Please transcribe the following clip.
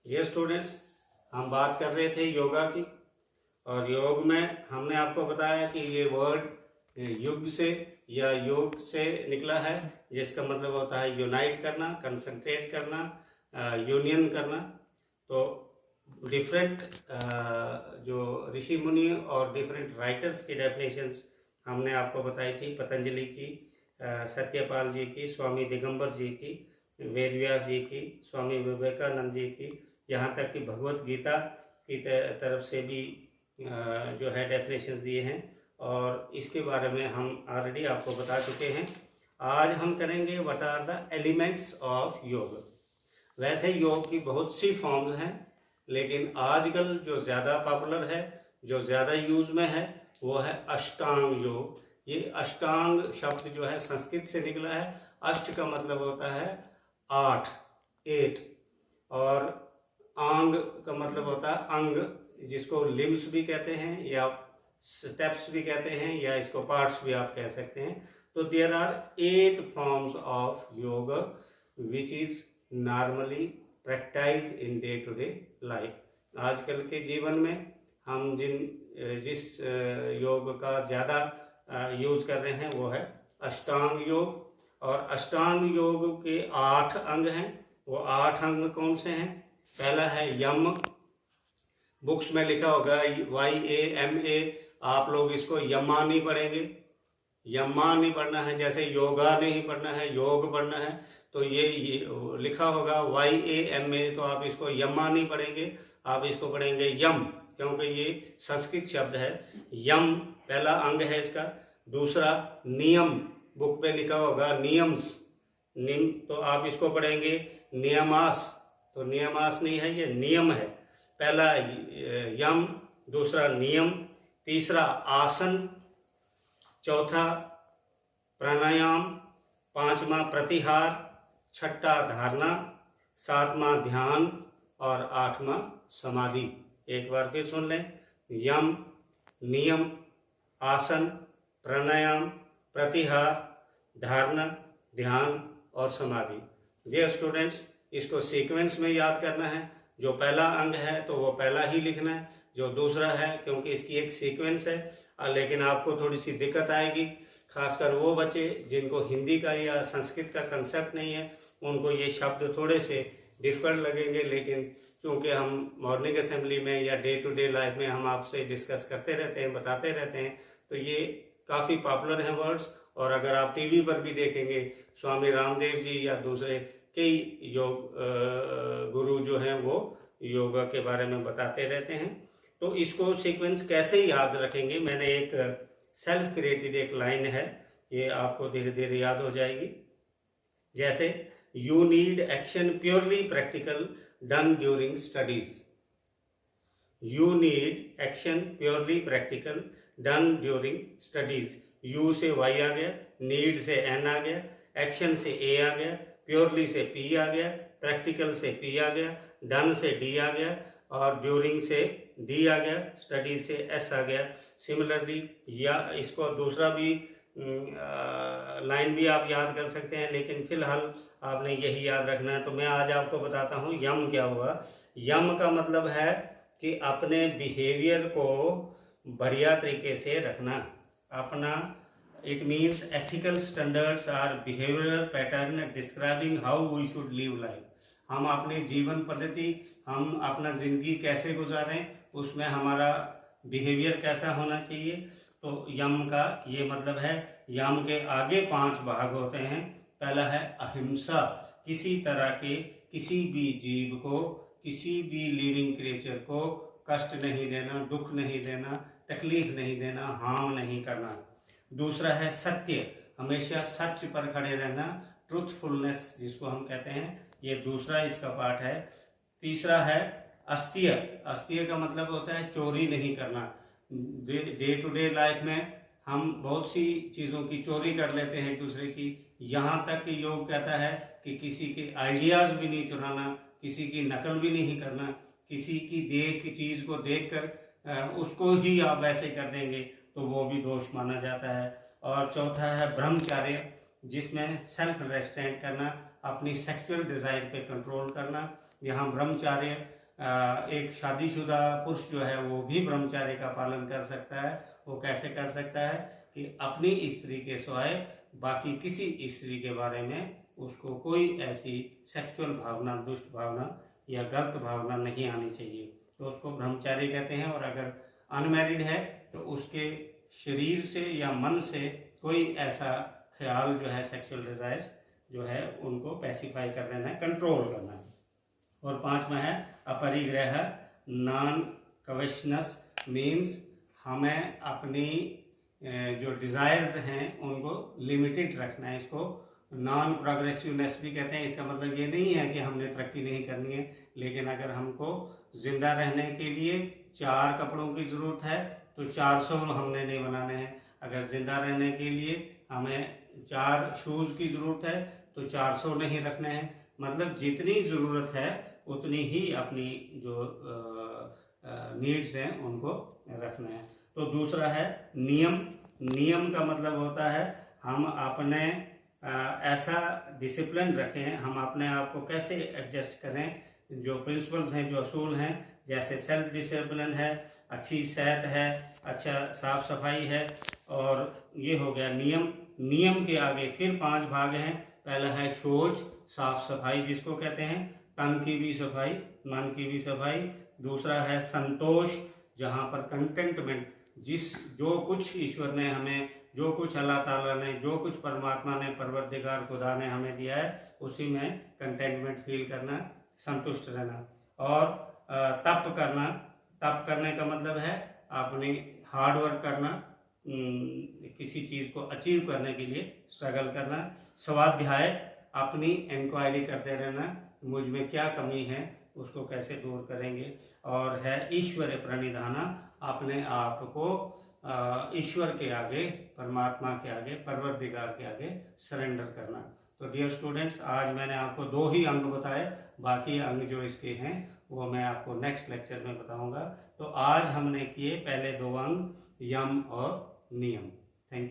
ये स्टूडेंट्स, हम बात कर रहे थे योगा की, और योग में हमने आपको बताया कि ये वर्ड युग से या योग से निकला है, जिसका मतलब होता है यूनाइट करना, कंसंट्रेट करना, यूनियन करना। तो डिफरेंट जो ऋषि मुनि और डिफरेंट राइटर्स की डेफिनेशंस हमने आपको बताई थी, पतंजलि की, सत्यपाल जी की, स्वामी दिगंबर जी की, वेदव्यास जी की, स्वामी विवेकानंद जी की, यहाँ तक कि भगवत गीता की तरफ से भी जो है डेफिनेशंस दिए हैं, और इसके बारे में हम ऑलरेडी आपको बता चुके हैं। आज हम करेंगे what are the elements of yoga. वैसे योग की बहुत सी फॉर्म्स हैं, लेकिन आजकल जो ज़्यादा पॉपुलर है, जो ज़्यादा यूज़ में है, वो है अष्टांग योग। ये अष्टांग शब्द जो है संस्कृत से निकला है। अष्ट का मतलब होता है 8, और आंग का मतलब होता है अंग, जिसको लिम्स भी कहते हैं या स्टेप्स भी कहते हैं, या इसको पार्ट्स भी आप कह सकते हैं। तो there are 8 forms of yoga which is normally practise in day to day life. आजकल के जीवन में हम जिस योग का ज़्यादा यूज कर रहे हैं वो है अष्टांग योग। और अष्टांग योग के 8 अंग हैं। वो 8 अंग कौन से हैं? पहला है यम। बुक्स में लिखा होगा YAMA, आप लोग इसको यमा नहीं पढ़ेंगे, यमा नहीं पढ़ना है, जैसे योगा नहीं पढ़ना है, योग पढ़ना है। तो ये लिखा होगा YAMA, तो आप इसको यमा नहीं पढ़ेंगे, आप इसको पढ़ेंगे यम, क्योंकि ये संस्कृत शब्द है। यम पहला अंग है इसका। दूसरा नियम, बुक पे लिखा होगा नियम्स, तो आप इसको पढ़ेंगे नियमास, तो नियमास नहीं है, ये नियम है। पहला यम, दूसरा नियम, तीसरा आसन, चौथा प्राणायाम, पांचवा प्रतिहार, छठा धारणा, सातवां ध्यान, और 8वां समाधि। एक बार फिर सुन लें, यम, नियम, आसन, प्राणायाम, प्रतिहार, धारणा, ध्यान और समाधि। डियर स्टूडेंट्स, इसको सीक्वेंस में याद करना है। जो पहला अंग है तो वो पहला ही लिखना है, जो दूसरा है, क्योंकि इसकी एक सीक्वेंस है। लेकिन आपको थोड़ी सी दिक्कत आएगी, खासकर वो बच्चे जिनको हिंदी का या संस्कृत का कंसेप्ट नहीं है, उनको ये शब्द थोड़े से डिफिकल्ट लगेंगे। लेकिन चूँकि हम मॉर्निंग असेंबली में या डे टू डे लाइफ में हम आपसे डिस्कस करते रहते हैं, बताते रहते हैं, तो ये काफ़ी पॉपुलर हैं वर्ड्स। और अगर आप टीवी पर भी देखेंगे, स्वामी रामदेव जी या दूसरे कई योग गुरु जो हैं वो योगा के बारे में बताते रहते हैं। तो इसको सीक्वेंस कैसे याद रखेंगे? मैंने एक सेल्फ क्रिएटेड एक लाइन है, ये आपको धीरे धीरे याद हो जाएगी। जैसे you need action purely practical done during studies. You need action purely practical done during studies. You से Y आ गया, नीड से N आ गया, एक्शन से A आ गया, प्योरली से P आ गया, प्रैक्टिकल से P आ गया, डन से D आ गया, और ड्यूरिंग से D आ गया, स्टडी से S आ गया। सिमिलरली, या इसको दूसरा भी लाइन भी आप याद कर सकते हैं, लेकिन फिलहाल आपने यही याद रखना है। तो मैं आज आपको बताता हूँ यम क्या हुआ। यम का मतलब है कि अपने बिहेवियर को बढ़िया तरीके से रखना अपना। It means ethical standards are behavioural pattern describing how we should live life. हम अपनी जीवन पद्धति, हम अपना ज़िंदगी कैसे गुजारें, उसमें हमारा बिहेवियर कैसा होना चाहिए। तो यम का ये मतलब है। यम के आगे 5 भाग होते हैं। पहला है अहिंसा, किसी तरह के किसी भी जीव को, किसी भी लिविंग क्रिएचर को कष्ट नहीं देना, दुख नहीं देना, तकलीफ नहीं देना, हार्म नहीं करना। दूसरा है सत्य, हमेशा सच पर खड़े रहना, ट्रूथफुलनेस जिसको हम कहते हैं, ये दूसरा इसका पार्ट है। तीसरा है अस्त्य। अस्त्य का मतलब होता है चोरी नहीं करना। डे टू डे लाइफ में हम बहुत सी चीज़ों की चोरी कर लेते हैं एक दूसरे की। यहाँ तक कि योग कहता है कि किसी के आइडियाज़ भी नहीं चुराना, किसी की नकल भी नहीं करना, किसी की की चीज़ को देखकर उसको ही आप वैसे कर देंगे तो वो भी दोष माना जाता है। और चौथा है ब्रह्मचर्य, जिसमें सेल्फ रेस्ट्रेंट करना, अपनी सेक्सुअल डिज़ायर पे कंट्रोल करना। यहाँ ब्रह्मचर्य एक शादीशुदा पुरुष जो है वो भी ब्रह्मचर्य का पालन कर सकता है। वो कैसे कर सकता है कि अपनी स्त्री के सिवाय बाकी किसी स्त्री के बारे में उसको कोई ऐसी सेक्सुअल भावना, दुष्ट भावना या गलत भावना नहीं आनी चाहिए, तो उसको ब्रह्मचारी कहते हैं। और अगर अनमैरिड है तो उसके शरीर से या मन से कोई ऐसा ख्याल जो है, सेक्सुअल डिजायर्स जो है, उनको पैसिफाई कर देना है, कंट्रोल करना है। और 5वां है अपरिग्रह नॉन कवेशनस, मीन्स हमें अपनी जो डिज़ायर्स हैं उनको लिमिटेड रखना है। इसको नॉन प्रोग्रेसिवनेस भी कहते हैं। इसका मतलब ये नहीं है कि हमने तरक्की नहीं करनी है, लेकिन अगर हमको ज़िंदा रहने के लिए 4 कपड़ों की ज़रूरत है तो 400 हमने नहीं बनाने हैं। अगर ज़िंदा रहने के लिए हमें 4 शूज़ की ज़रूरत है तो 400 नहीं रखने हैं। मतलब जितनी ज़रूरत है उतनी ही अपनी जो नीड्स हैं उनको रखना है। तो दूसरा है नियम। नियम का मतलब होता है हम अपने ऐसा डिसिप्लिन रखें, हम अपने आप को कैसे एडजस्ट करें, जो प्रिंसिपल्स हैं, जो असूल हैं, जैसे सेल्फ डिसिप्लिन है, अच्छी सेहत है, अच्छा साफ सफाई है, और ये हो गया नियम। नियम के आगे फिर 5 भाग हैं। पहला है शौच, साफ सफाई जिसको कहते हैं, तन की भी सफाई, मन की भी सफाई। दूसरा है संतोष, जहाँ पर कंटेंटमेंट, जो कुछ ईश्वर ने हमें, जो कुछ अल्लाह ताला ने, जो कुछ परमात्मा ने, परवरदिगार खुदा ने हमें दिया है, उसी में कंटेंटमेंट फील करना, संतुष्ट रहना। और तप करना। तप करने का मतलब है अपनी हार्ड वर्क करना, किसी चीज़ को अचीव करने के लिए स्ट्रगल करना। स्वाध्याय, अपनी इंक्वायरी करते रहना, मुझ में क्या कमी है, उसको कैसे दूर करेंगे। और है ईश्वर प्रणिधाना, अपने आप को ईश्वर के आगे, परमात्मा के आगे, परवरदिगार के आगे सरेंडर करना। तो डियर स्टूडेंट्स, आज मैंने आपको 2 ही अंग बताए, बाकी अंग जो इसके हैं वो मैं आपको नेक्स्ट लेक्चर में बताऊंगा। तो आज हमने किए पहले 2 अंग, यम और नियम। Thank you.